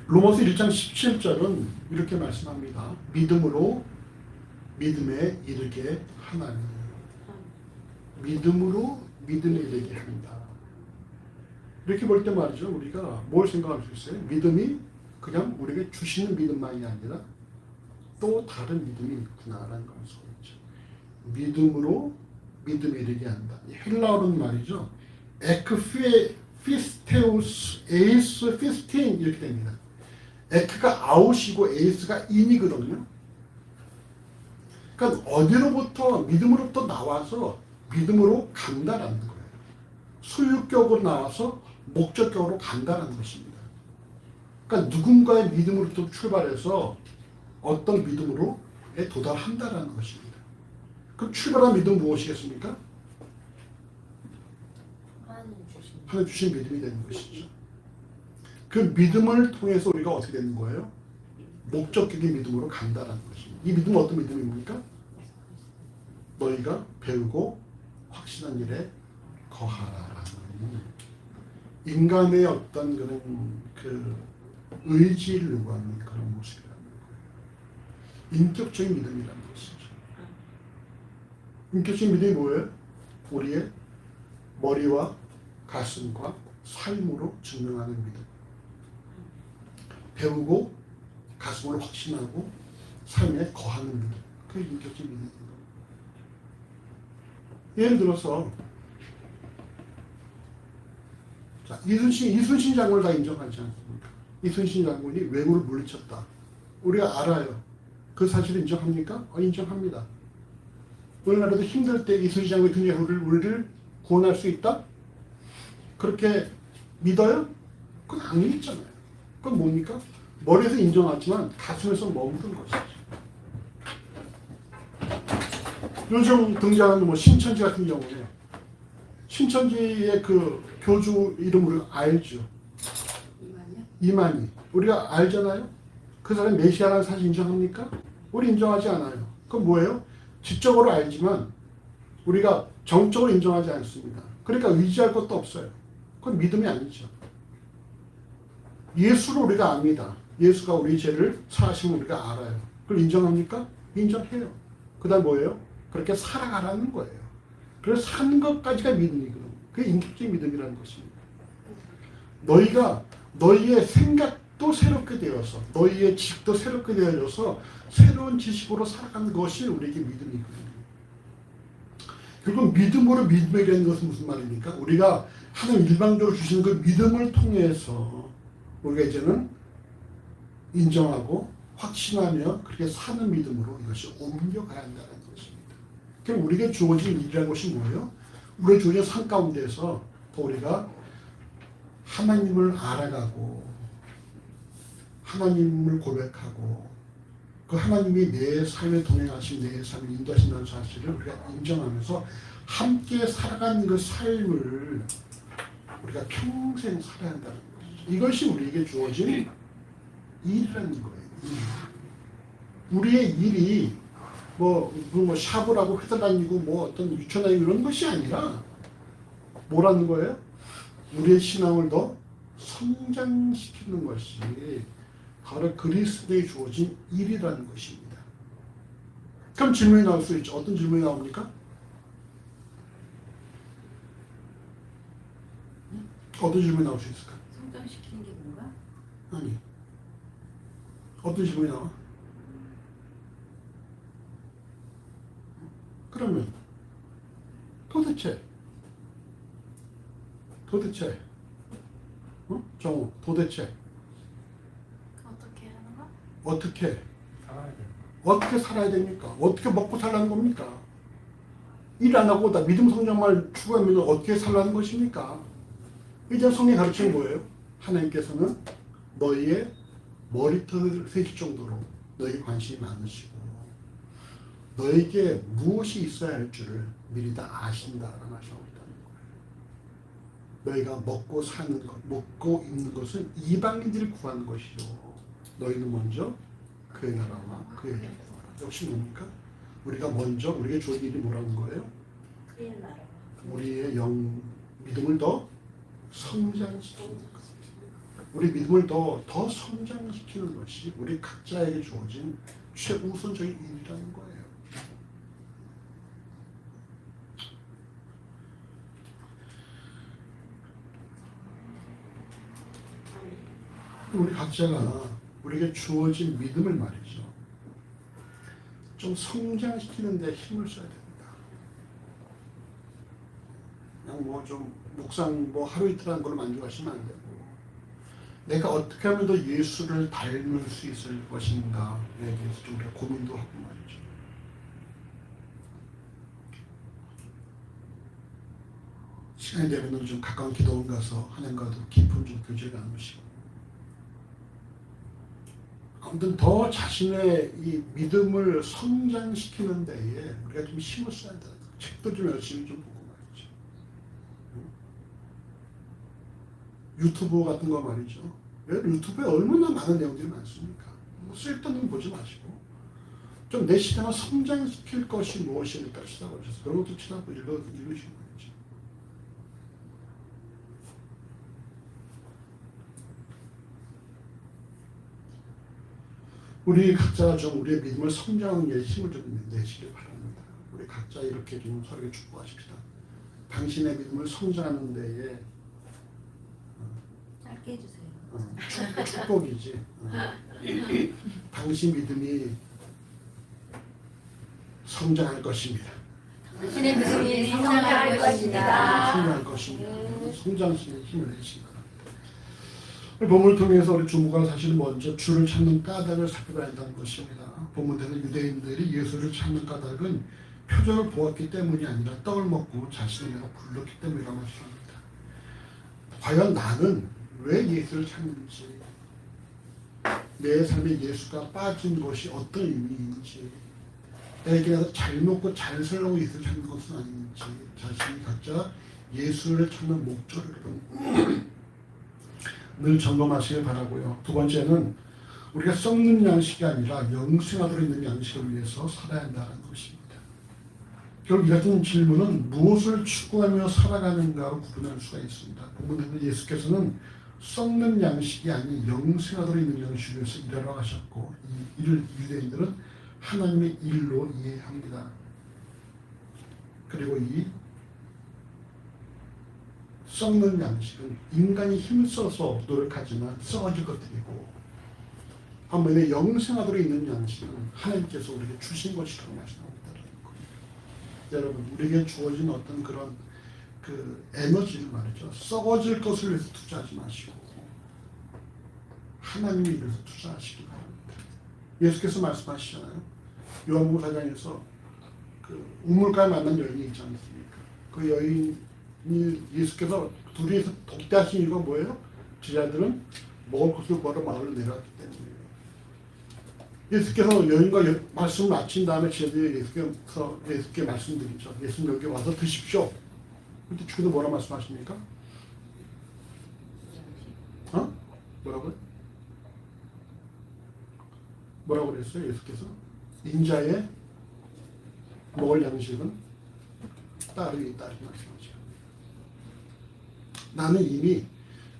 로마서 1장 17절은 이렇게 말씀합니다. 믿음으로 믿음에 이르게 하나니. 믿음으로 믿음에 이르게 한다. 이렇게 볼 때 말이죠. 우리가 뭘 생각할 수 있어요? 믿음이 그냥 우리에게 주시는 믿음만이 아니라 또 다른 믿음이 있구나라는 걸 알 수가 있죠. 믿음으로 믿음에 이르게 한다. 헬라어는 말이죠. 에크피스테우스 에이스 피스틴 이렇게 됩니다. 에크가 아웃이고 에이스가 인이거든요. 그러니까 어디로부터 믿음으로부터 나와서 믿음으로 간다라는 거예요. 소유격으로 나와서 목적격으로 간다는 것입니다. 그러니까 누군가의 믿음으로부터 출발해서 어떤 믿음으로 도달한다는 것입니다. 그럼 출발한 믿음은 무엇이겠습니까? 하나님 주신 믿음이 되는 것이죠. 그 믿음을 통해서 우리가 어떻게 되는 거예요? 목적격의 믿음으로 간다는 것입니다. 이 믿음은 어떤 믿음입니까? 너희가 배우고 확신한 일에 거하라라는 인간의 어떤 그런 그 의지를 요구하는 그런 모습이라는 거예요. 인격적인 믿음이라는 것이죠. 인격적인 믿음이 뭐예요? 우리의 머리와 가슴과 삶으로 증명하는 믿음. 배우고 가슴으로 확신하고 삶에 거하는 믿음. 그게 인격적인 믿음입니다. 예를 들어서 자, 이순신 장군을 다 인정하지 않습니까? 이순신 장군이 왜구를 물리쳤다. 우리가 알아요. 그 사실을 인정합니까? 인정합니다. 우리나라도 힘들 때 이순신 장군이 등장해 우리를 구원할 수 있다? 그렇게 믿어요? 그건 안 믿잖아요. 그건 뭡니까? 머리에서 인정하지만 가슴에서 머무른 것이죠. 요즘 등장하는 뭐 신천지 같은 경우에 신천지의 그 교주 이름을 알죠. 이만희. 우리가 알잖아요. 그 사람이 메시아라는 사실 인정합니까? 우리 인정하지 않아요. 그건 뭐예요? 지적으로 알지만 우리가 정적으로 인정하지 않습니다. 그러니까 의지할 것도 없어요. 그건 믿음이 아니죠. 예수를 우리가 압니다. 예수가 우리 죄를 사하시면 우리가 알아요. 그걸 인정합니까? 인정해요. 그 다음 뭐예요? 그렇게 살아가라는 거예요. 그래서 산 것까지가 믿음이거든요. 그게 인격적인 믿음이라는 것입니다. 너희가 너희의 생각도 새롭게 되어서 너희의 지식도 새롭게 되어져서 새로운 지식으로 살아가는 것이 우리에게 믿음이거든요. 결국 믿음으로 믿음에 이르는 것은 무슨 말입니까? 우리가 하나님 일방적으로 주시는 그 믿음을 통해서 우리가 이제는 인정하고 확신하며 그렇게 사는 믿음으로 이것이 옮겨가야 한다는 것입니다. 그럼 우리에게 주어진 일이라는 것이 뭐예요? 우리에게 주어진 삶 가운데서 더 우리가 하나님을 알아가고 하나님을 고백하고 그 하나님이 내 삶에 동행하신 내 삶을 인도하신다는 사실을 우리가 인정하면서 함께 살아가는 그 삶을 우리가 평생 살아야 한다는 거죠. 이것이 우리에게 주어진 일이라는 거예요. 우리의 일이 뭐 샵을 하고 회사 다니고 뭐 어떤 유치원 다니고 이런 것이 아니라 뭐라는 거예요? 우리의 신앙을 더 성장시키는 것이 바로 그리스도에 주어진 일이라는 것입니다. 그럼 질문이 나올 수 있죠. 어떤 질문이 나옵니까? 어떤 질문이 나올 수 있을까? 성장시키는 게 뭔가? 아니. 어떤 질문이 나와? 그러면 도대체 정우 도대체 어떻게 하는 거? 어떻게 살아야 돼. 어떻게 살아야 됩니까? 어떻게 먹고 살라는 겁니까? 일 안 하고 다 믿음 성장만 추구하면 어떻게 살라는 것입니까? 이제 성경이 가르치는 거예요. 하나님께서는 너희의 머리털을 새길 정도로 너희 관심이 많으시고 너에게 무엇이 있어야 할 줄을 미리 다 아신다라는 말씀을 있다는 거예요. 너희가 먹고 사는 것, 먹고 입는 것은 이방인들이 구하는 것이요. 너희는 먼저 그의 나라와 그의 일을 구하라. 역시 뭡니까? 우리가 먼저 우리에게 주어진 일이 뭐라는 거예요? 그의 나라. 우리의 믿음을 더 성장시키는 것. 우리 믿음을 더 성장시키는 것이 우리 각자에게 주어진 최우선적인 일이라는 거예요. 우리 각자가 우리에게 주어진 믿음을 말이죠. 좀 성장시키는 데 힘을 써야 됩니다. 그냥 뭐 좀 묵상 뭐 하루 이틀 하는 걸로 만족하시면 안 되고 내가 어떻게 하면 더 예수를 닮을 수 있을 것인가에 대해서 좀 우리가 고민도 하고 말이죠. 시간이 되면 좀 가까운 기도원 가서 하나님과도 깊은 좀 교제를 나누시고 아무튼 더 자신의 이 믿음을 성장시키는 데에 우리가 좀 힘을 써야 된다. 책도 좀 열심히 좀 보고 말이죠. 유튜브 같은 거 말이죠. 유튜브에 얼마나 많은 내용들이 많습니까? 뭐 쓸데없는 거 보지 마시고 좀 내 시간을 성장시킬 것이 무엇일까 찾아보셔서 그런 것도 찾아보고 읽으시는 거죠. 우리 각자가 좀 우리의 믿음을 성장하는 데 힘을 좀 내시길 바랍니다. 우리 각자 이렇게 좀 서로에게 축복하십시다. 당신의 믿음을 성장하는 데에 짧게 해주세요. 축복이지. 당신 믿음이 성장할 것입니다. 당신의 믿음이 성장할 것입니다. 성장할 것입니다. 성장시키는 힘을 내시기 바랍니다. 본문을 통해서 우리 주무가 사실 먼저 주를 찾는 까닭을 살펴봐야 한다는 것입니다. 본문에는 유대인들이 예수를 찾는 까닭은 표적을 보았기 때문이 아니라 떡을 먹고 자신의 배가 불렀기 때문이라고 말씀합니다. 과연 나는 왜 예수를 찾는지, 내 삶에 예수가 빠진 것이 어떤 의미인지, 내게 잘 먹고 잘 살려고 예수를 찾는 것은 아닌지 자신이 각자 예수를 찾는 목적을 늘 점검하시길 바라고요. 두 번째는 우리가 썩는 양식이 아니라 영생하도록 있는 양식을 위해서 살아야 한다는 것입니다. 결국 이 같은 질문은 무엇을 추구하며 살아가는가로 구분할 수가 있습니다. 본문에는 예수께서는 썩는 양식이 아닌 영생하도록 있는 양식을 위해서 일하러 가셨고 이 일을 유대인들은 하나님의 일로 이해합니다. 그리고 이 썩는 양식은 인간이 힘써서 노력하지만 썩어질 것들이고 반면에 영생하도록 있는 양식은 하나님께서 우리에게 주신 것이라고 말씀합니다. 여러분, 우리에게 주어진 어떤 그런 그 에너지를 말이죠. 썩어질 것을 위해서 투자하지 마시고 하나님을 위해서 투자하시기 바랍니다. 예수께서 말씀하시잖아요. 요한복음 4장에서 그 우물가에 만난 여인이 있지 않습니까? 그 여인이 예수께서 둘이서 독대하신 이유가 뭐예요? 제자들은 먹을 것을 구하러 마을로 내려왔기 때문이에요. 예수께서 여인과 말씀을 마친 다음에 제자들이 예수께 말씀드리죠. 예수님 여기 와서 드십시오. 근데 주께서 뭐라 말씀하십니까? 뭐라고요? 뭐라고 그랬어요? 예수께서 인자의 먹을 양식은 따르게 있다 이렇게 말씀하죠. 나는 이미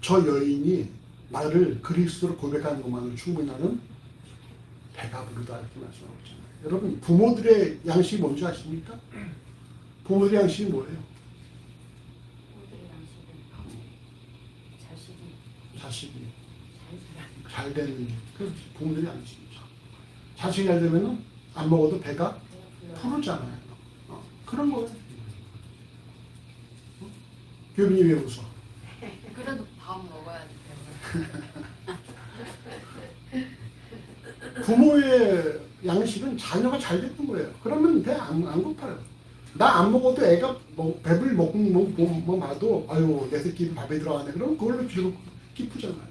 저 여인이 나를 그리스도로 고백하는 것만으로 충분히 나는 배가 부르다 이렇게 말씀하고 있잖아요. 여러분 부모들의 양식이 뭔지 아십니까? 부모들의 양식이 뭐예요? 자식이 잘 되는 그 부모들의 양식이죠. 자식이 잘 되면은 안 먹어도 배가 부르잖아요. 그런 거예요. 교빈이 왜 웃어? 그래도 밥 먹어야 돼. 부모의 양식은 자녀가 잘 되는 거예요. 그러면 배 안 고파요. 나 안 먹어도 애가 배불리 먹고 봐도 아유 내 새끼 밥에 들어가네. 그럼 그걸로 기쁘잖아요.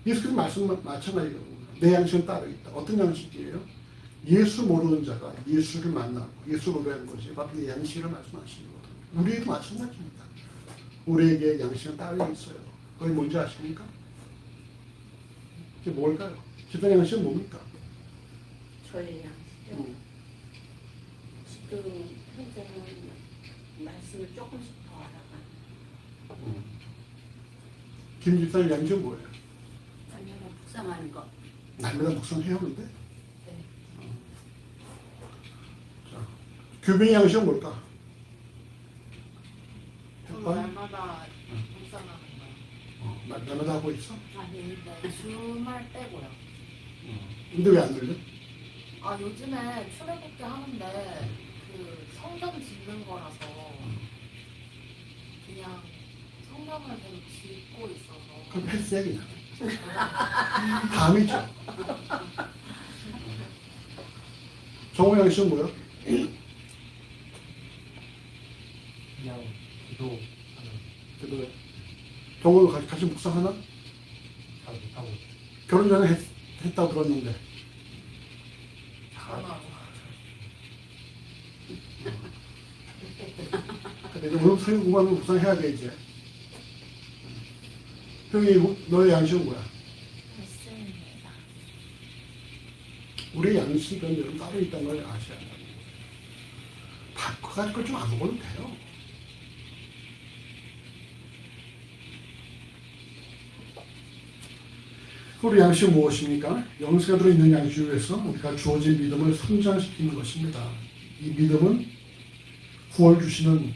예수께서 말씀 마찬가지예요. 내 양식은 따로 있다. 어떤 양식이에요? 예수 모르는 자가 예수를 만나고 예수를 오래하는 것이 바로 이 양식을 말씀하시는 거거든요. 우리에도 마찬가지입니다. 우리에게 양식은 따로 있어요. 그게 뭔지 아십니까? 그게 뭘까요? 집단 양식은 뭡니까? 저의 양식이요. 지금 현재는 말씀을 조금씩 더 알아가는. 김 집사님 양식은 뭐예요? 아니면 묵상하는 거. 날마다 묵상해요, 근데? 네. 자, 교빈 양식은 뭘까? 저도 날마다 묵상하는 거요. 날마다 하고 있어? 아니, 네. 주말 빼고요. 근데 왜 안 들려? 아, 요즘에 출애굽기 하는데 그 성경 짓는 거라서 그냥 성경을 계속 짓고 있어서. 그럼 패스해 그냥. 다음이죠. 정호 양식은 뭐야? 그냥 기도하는 그래도 정호 같이 묵상하나? 잘 못하고 있어요. 결혼 전에 했다고 들었는데. 전화. 근데 이제 오늘 성경 공부하면 묵상해야 돼 이제. 형이 너의 양식은 뭐야? 말씀입니다. 우리의 양식은 여러분 따로 있다는 걸 아셔야 돼요. 밥 가지고 좀 안 먹어도 돼요. 우리 양식은 무엇입니까? 영생에 들어있는 양식을 위해서 우리가 주어진 믿음을 성장시키는 것입니다. 이 믿음은 구원 주시는 이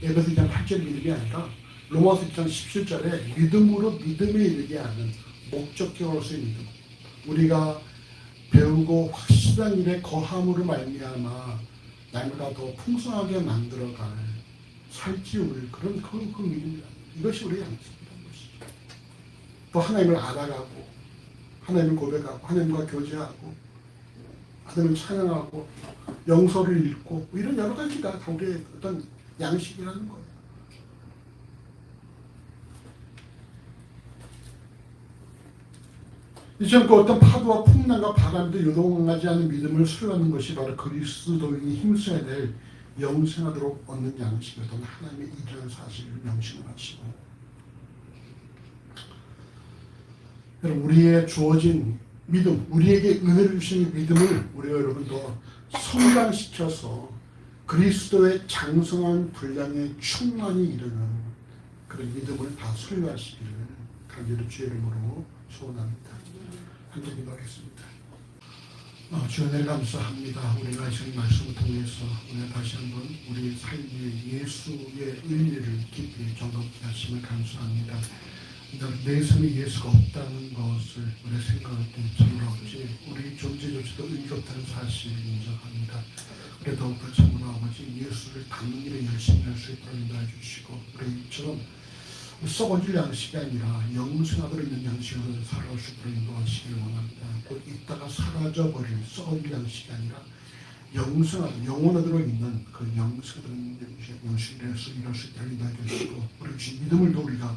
에베소 2장 8절 믿음이 아니라 로마서 2장 17절에 믿음으로 믿음에 이르게 하는 목적격으로서의 믿음. 우리가 배우고 확실한 일에 거함으로 말미암아 날마다 더 풍성하게 만들어갈 살찌울 그런 그 믿음이다. 이것이 우리의 양식이라는 것이죠. 또 하나님을 알아가고 하나님을 고백하고 하나님과 교제하고 하나님을 찬양하고 영서를 읽고 이런 여러 가지가 다 우리의 어떤 양식이라는 거예요. 이처럼 그 어떤 파도와 풍랑과 바람도 요동하지 않은 믿음을 수여하는 것이 바로 그리스도인이 힘써야 될 영생하도록 얻는 양식이 어떤 하나님의 일이라는 사실을 명심을 하시고 여러분 우리의 주어진 믿음, 우리에게 은혜를 주신 믿음을 우리가 여러분 더 성장시켜서 그리스도의 장성한 분량에 충만히 이르는 그런 믿음을 다 소유하시기를 간절히 주의 이름으로 소원합니다. 함께 기도하겠습니다. 주여 내 감사합니다. 우리가 이 말씀을 통해서 오늘 다시 한번 우리 삶의 예수의 의미를 깊이 점검케 하심을 감사합니다. 내 삶에 예수가 없다는 것을 우리 생각할 때 참으로 아버지 우리 존재조차도 의미 없다는 사실을 인정합니다. 우리 더욱더 참으로 아버지 예수를 우리 닦는 일에 열심히 할 수 있도록 인도해 주시고 우리 이처럼 썩어질 양식이 아니라 영생하도록 있는 양식으로 살아올 수 있도록 인도하시길 원합니다. 곧 있다가 사라져버릴 썩어질 양식이 아니라 영생하도록 영원하도록 있는 그 영생하도록 있는 양식에서 일할 수 있도록 인도해 주시고 우리 주신 믿음을 더 우리가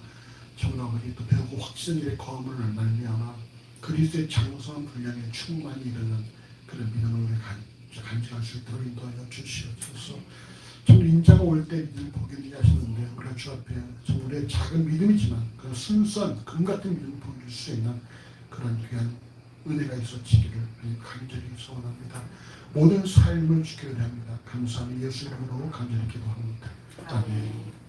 정답을 또 배우고 확신 일의 거함을 말미암아 그리스도의 장성한 분량에 충만히 이르는 그런 믿음을 우리 간직할 수 있도록 인도하여 주시옵소서. 참 인자가 올 때 믿음을 보게 하시는데 우리가 주 앞에 참 우리의 작은 믿음이지만 그 순수한 금 같은 믿음을 보여줄 수 있는 그런 귀한 은혜가 있어지기를 간절히 소원합니다. 모든 삶을 지켜야 합니다. 감사하며 예수 이름으로 간절히 기도합니다. 아멘.